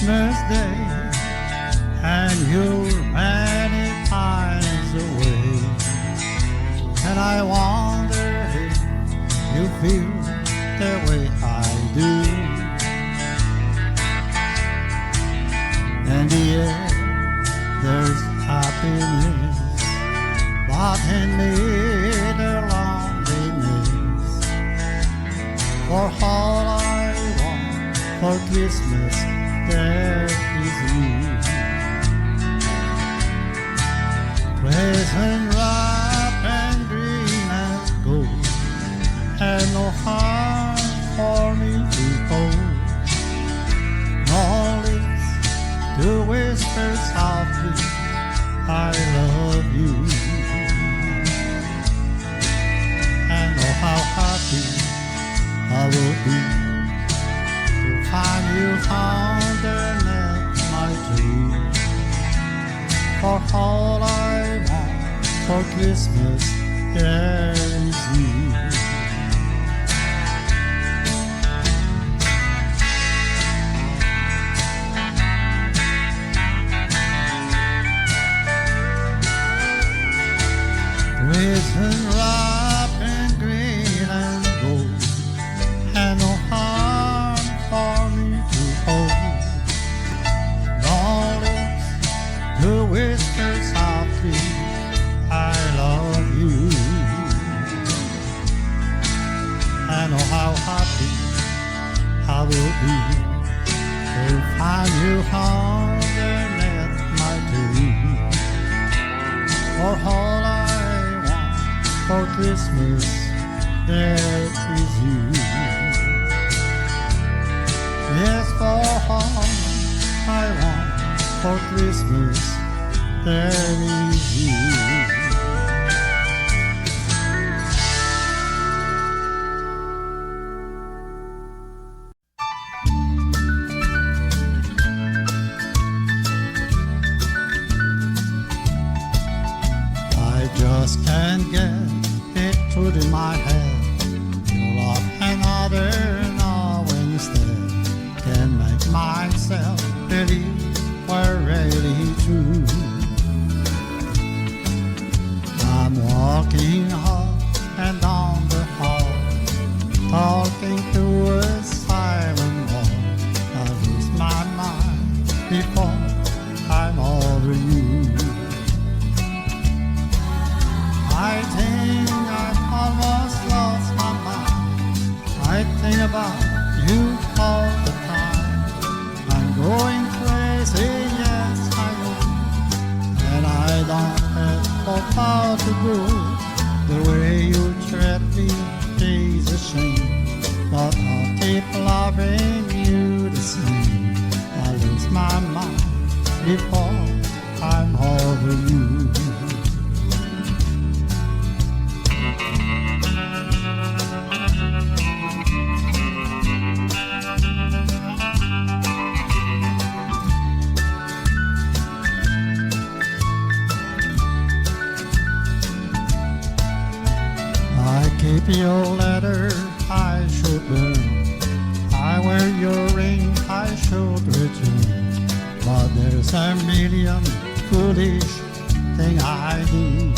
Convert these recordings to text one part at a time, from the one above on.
Christmas Day, and you're many times away. And I wonder if you feel the way I do. In the air, there's happiness, but in me, the loneliness. For all I want for Christmas, there is you. Present wrapped and green and gold, and no heart for me to hold. No lips to whisper softly, I love you. And oh, how happy I will be to find you underneath my tree. For all I want for Christmas, there is you. Prison wrapped in green and gold, and no heart for me to hold. No lips to whisper softly, I love you. And oh, how happy I will be to find you underneath my tree. For all I for Christmas, there is you. Yes, for all I want for Christmas, there is you. I just can't get it through in my head. You love another now instead. Can make myself believe we're really true. I'm walking up and down the hall, talking to a silent wall. I lose my mind before I'm over you. I think I've almost lost my mind. I think about you all the time. I'm going crazy, yes I know. And I don't have the power to go. The way you treat me is a shame, but I'll keep loving you the same. I lose my mind before I'm over you. Keep your letter, I should burn. I wear your ring, I should return. But there's a million foolish things I do.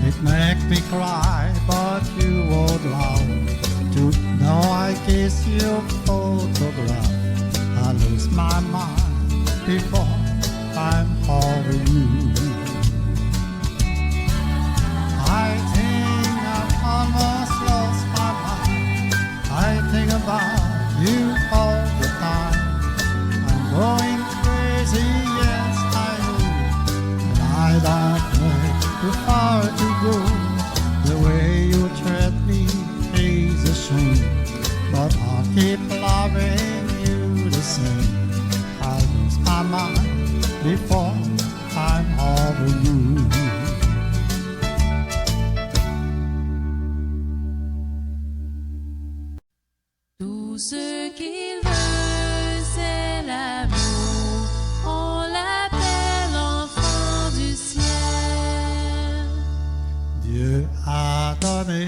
It makes me cry, but you would love to know I kiss your photograph. I lose my mind before I'm over you. I think I've almost lost my mind. I think about you all the time. I'm going crazy, yes I know. And I don't know too far to go. The way you treat me is a shame, but I'll keep loving you the same. I lose my mind before I'm over you. Ce qu'il veut, c'est l'amour. On l'appelle enfant du ciel. Dieu a donné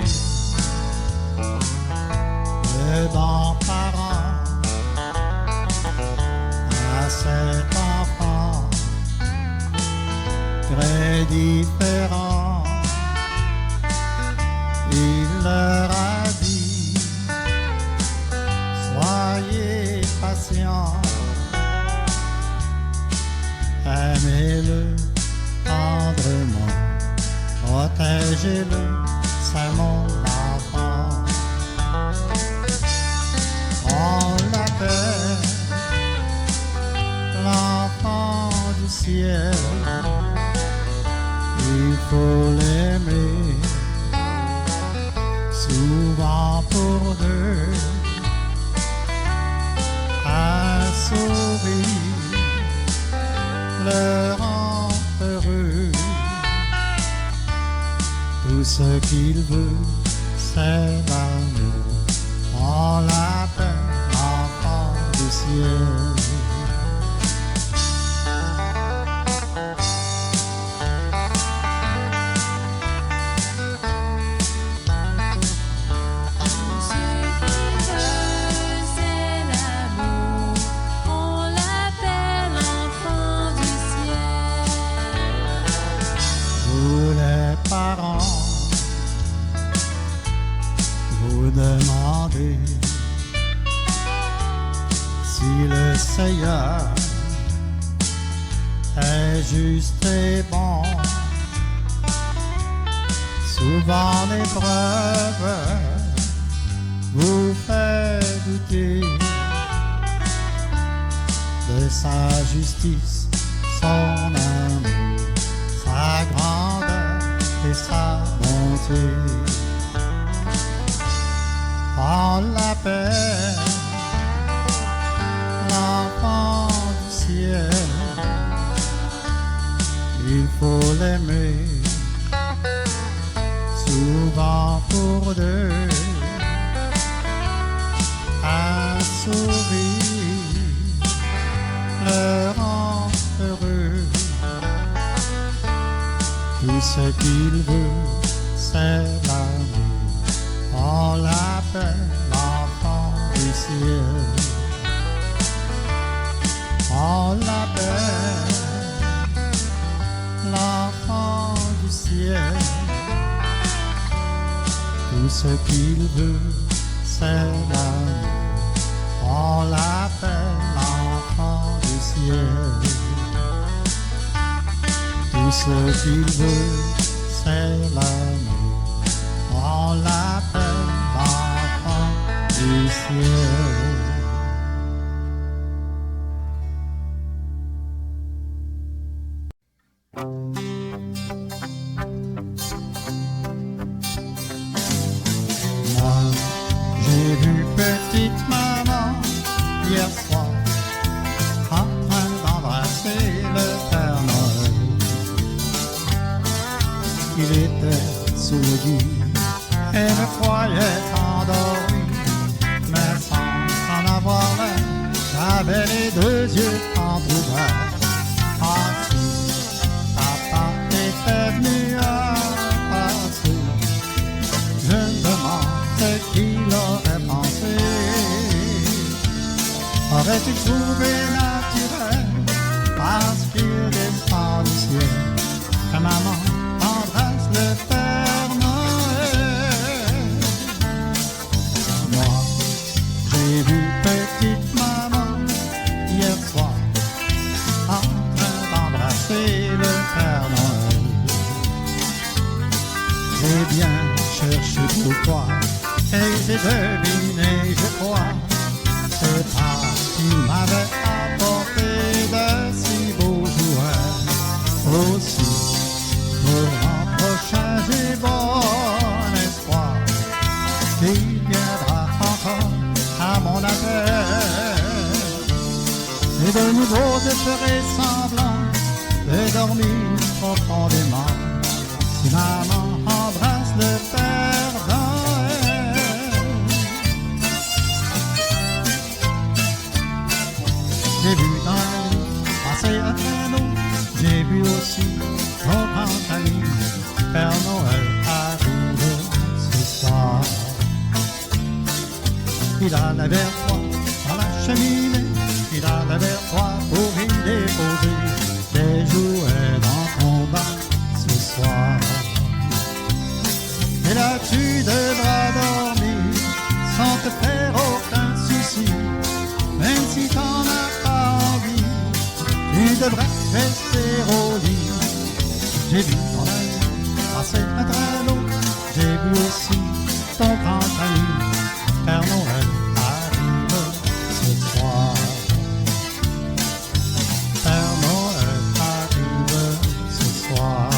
des bons parents est différent. Il leur a dit, soyez patients, aimez-le tendrement, protégez-le, c'est mon enfant. On l'appelle l'enfant du ciel, il faut l'aimer, souvent pour deux, un sourire le rend heureux. Tout ce qu'il veut, c'est l'amour. On l'appelle l'enfant du ciel. Demandez si le Seigneur est juste et bon. Souvent l'épreuve vous fait douter de sa justice, son amour, sa grandeur et sa bonté. On l'appelle l'enfant du ciel, il faut l'aimer, souvent pour deux, un sourire le rend heureux. Tout ce qu'il veut, c'est l'amour. On l'appelle l'enfant du ciel. On l'appelle l'enfant du ciel. Tout ce qu'il veut, c'est l'amour. On l'appelle l'enfant du ciel. Tout ce qu'il veut, c'est l'amour. On l'appelle l'enfant du ciel. Moi, j'ai vu petite maman hier soir en train d'embrasser le Père Noël. Il était sous le lit et me croyait endormi, mais sans en avoir l'air, j'avais les deux yeux entrouverts. Ensuite, papa était venu à passer. Je me demande ce qu'il aurait pensé. Aurait-il trouvé naturel, parce qu'il descend du ciel, que maman embrasse le Père Noël? Moi, j'ai vu petite maman hier soir en train d'embrasser le Père Noël. J'ai bien cherché pourquoi et j'ai deviné, je crois, c'est parce qu'il m'avait apporté de si beaux jouets. Aussi, pour l'an prochain, j'ai bon espoir qu'il viendra encore à mon appel. Et de nouveau, je ferai semblant de dormir profondément si maman embrasse le Père Noël. J'ai vu dans la nuit passer un traîneau, j'ai vu aussi mon grand ami Père Noël arriver ce soir. Il allait vers toi dans la cheminée, il allait vers toi pour y déposer des jouets dans ton bac devrais rester au lit. J'ai vu dans la nuit passer un traîneau. J'ai vu aussi ton grand ami, Père Noël arrive ce soir. Père Noël arrive ce soir.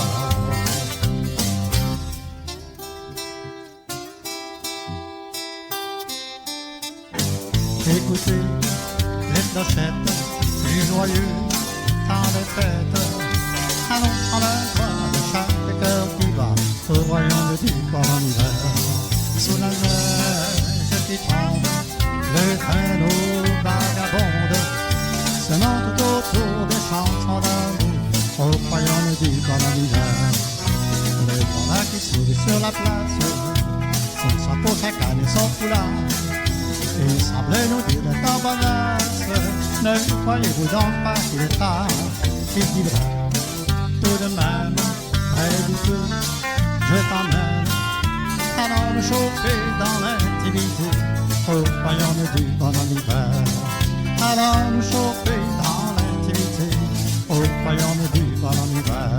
Écoutez les clochettes du joyeux temps de fête. Allons en la joie de chaque cœur qui bat au royaume du bon hiver. Sous la neige qui tombe, le traîneau vagabonde, semant tout autour des chansons d'amour au royaume du bon hiver. Le voilà qui sourit sur la place, son chapeau, sa canne et son foulard. Il semblait nous dire d'être en bonasse, ne croyez-vous donc pas qu'il est tard. Il dira tout de même, près du feu, je t'emmène. Allons me chauffer dans l'intimité, au royaume du bon hiver. Allons me chauffer dans l'intimité, au royaume du bon hiver.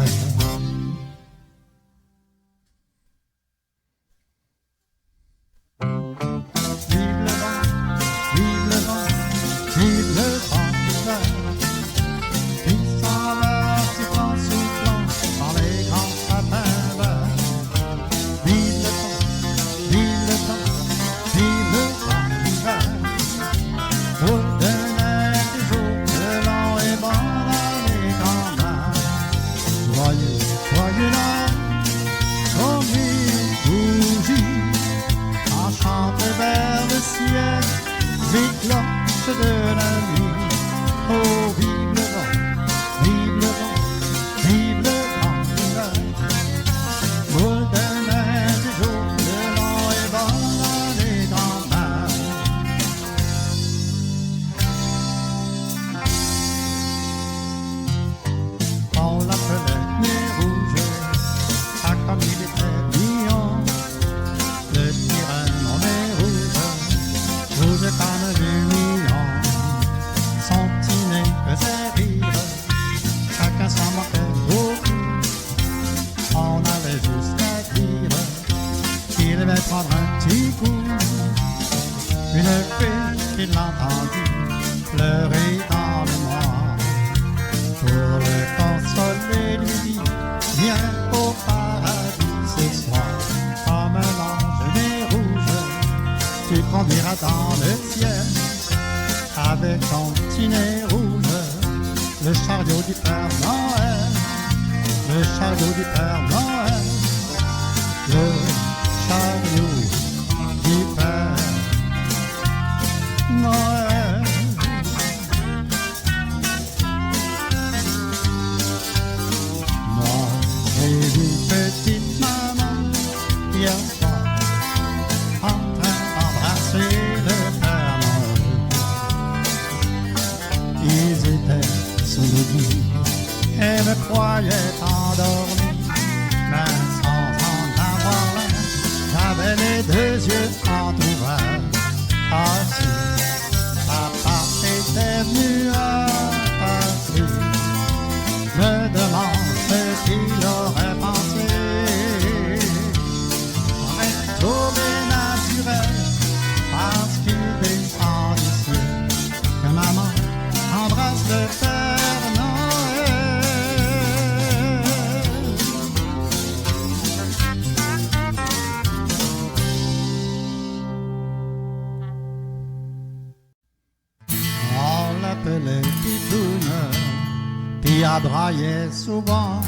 Braillait souvent,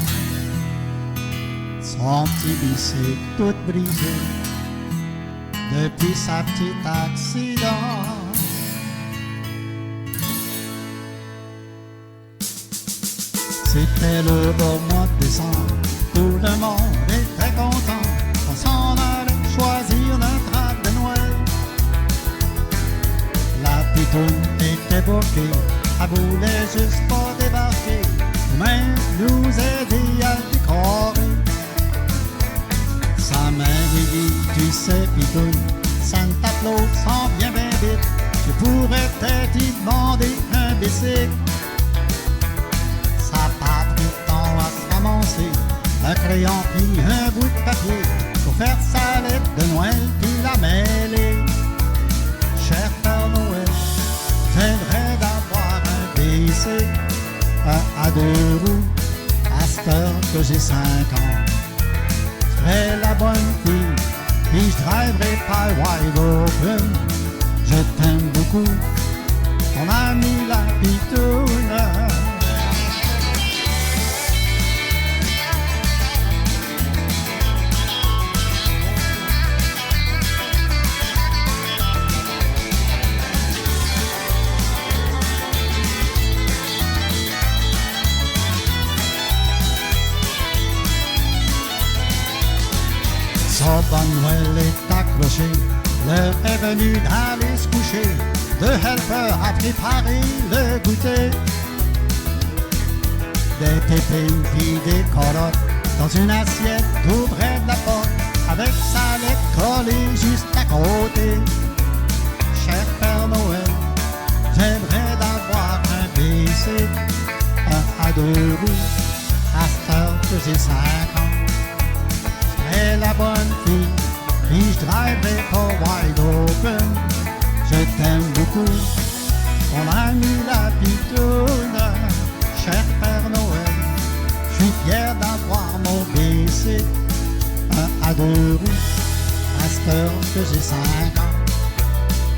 son petit bicycle tout brisé depuis sa petite accident. C'était le beau mois de décembre, tout le monde était content, on s'en allait choisir notre arbre de Noël. La pitoune était bouquée, elle voulait juste pas débarquer, mais nous aider à décorer. Sa main lui dit, tu sais pitoune, Santa Claus s'en vient bien vite, je pourrais peut-être y demander un bicycle. un crayon puis un bout de papier pour faire sa lettre de Noël puis la mêler. Cher Père Noël, j'aimerais d'avoir un BC à 2 roues à cette heure que j'ai 5 ans. Je ferai la bonne fille puis je driverai pas wide open. Je t'aime beaucoup, on a mis la pitoune. Son bon Noël est accroché, l'heure est venue d'aller se coucher. De helper a préparé le goûter. Des pépines puis des carottes dans une assiette tout près de la porte, avec sa lettre collée juste à côté. Cher Père Noël, j'aimerais d'avoir un BC à 2 roues à cette heure que j'ai 5 ans. Et la bonne fille, puis je driverai pas wide open. Je t'aime beaucoup, on a mis la pitoune. Cher Père Noël, je suis fier d'avoir mon BC à 2 roues à cette heure que j'ai 5 ans.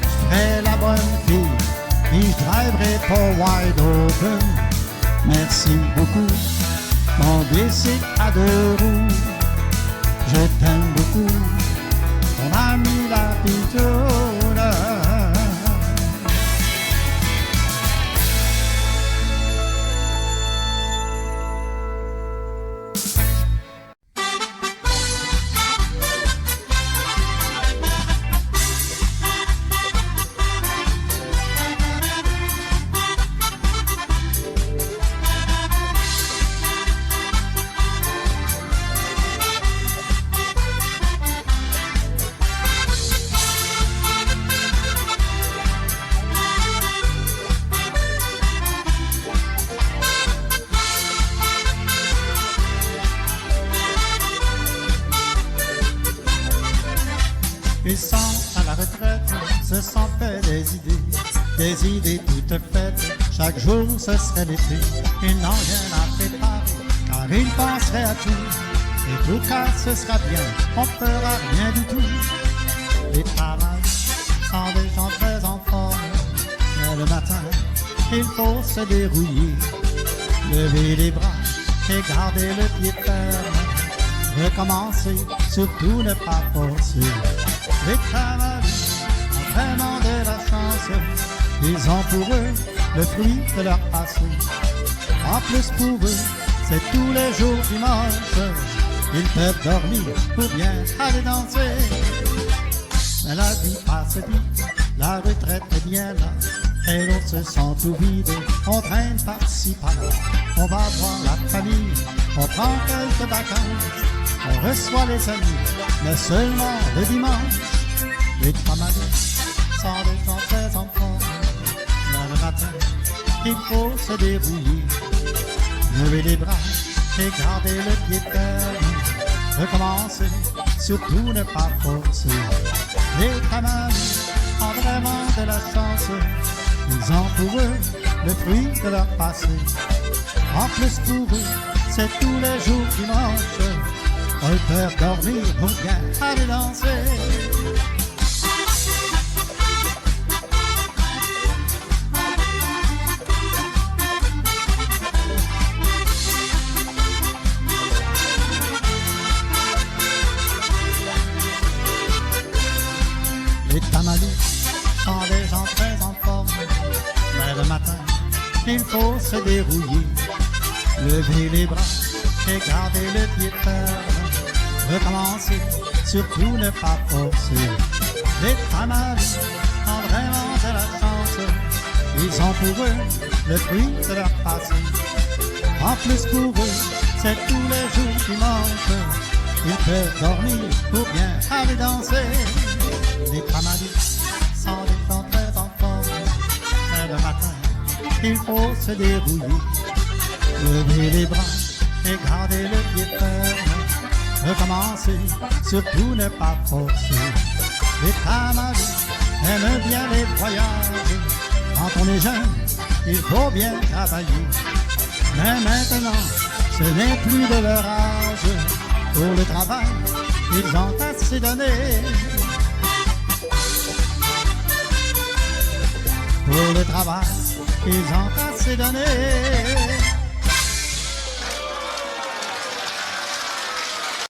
Je ferai la bonne fille, puis je driverai pas wide open. Merci beaucoup, mon BC à 2 roues. Je t'aime beaucoup, on a mis la pitoune. Ils sont à la retraite, se sont fait des idées toutes faites. Chaque jour ce serait l'été, ils n'ont rien à préparer, car ils penseraient à tout. Et tout cas ce sera bien, on fera rien du tout. Les travailleurs sont des gens très en forme, mais le matin, il faut se dérouiller, lever les bras et garder le pied ferme. Recommencer, surtout ne pas forcer. Les travailleurs ont vraiment de la chance, ils ont pour eux le fruit de leur passé. En plus pour eux, c'est tous les jours dimanche, ils peuvent dormir pour bien aller danser. Mais la vie passe vite, la retraite est bien là, et l'on se sent tout vide, on traîne par-ci par-là. On va voir la famille, on prend quelques vacances, on reçoit les amis, mais seulement le dimanche. Les travailleurs sont des gens très en forme, mais le matin, il faut se dérouiller, lever les bras et garder le pied ferme. Recommencer, surtout ne pas forcer. Les travailleurs ont vraiment de la chance, ils ont pour eux le fruit de leur passé. En plus pour eux, c'est tous les jours dimanche, ils peuvent dormir pour bien aller danser. Les tamalous sont des gens très en forme, mais le matin, il faut se dérouiller, lever les bras et garder le pied ferme. Recommencer, surtout ne pas forcer. Les tamalous ont vraiment de la chance, ils ont pour eux le fruit de leur passé. En plus pour eux, c'est tous les jours dimanche, ils peuvent dormir pour bien aller danser. Les tamalous sont des gens très en forme, mais le matin, il faut se dérouiller, lever les bras et garder le pied ferme. Recommencer, surtout ne pas forcer. Les Tamaris aiment bien les voyages. Quand on est jeune, il faut bien travailler. Mais maintenant, ce n'est plus de leur âge. Pour le travail, ils ont assez donné. Pour le travail, ils ont assez donné.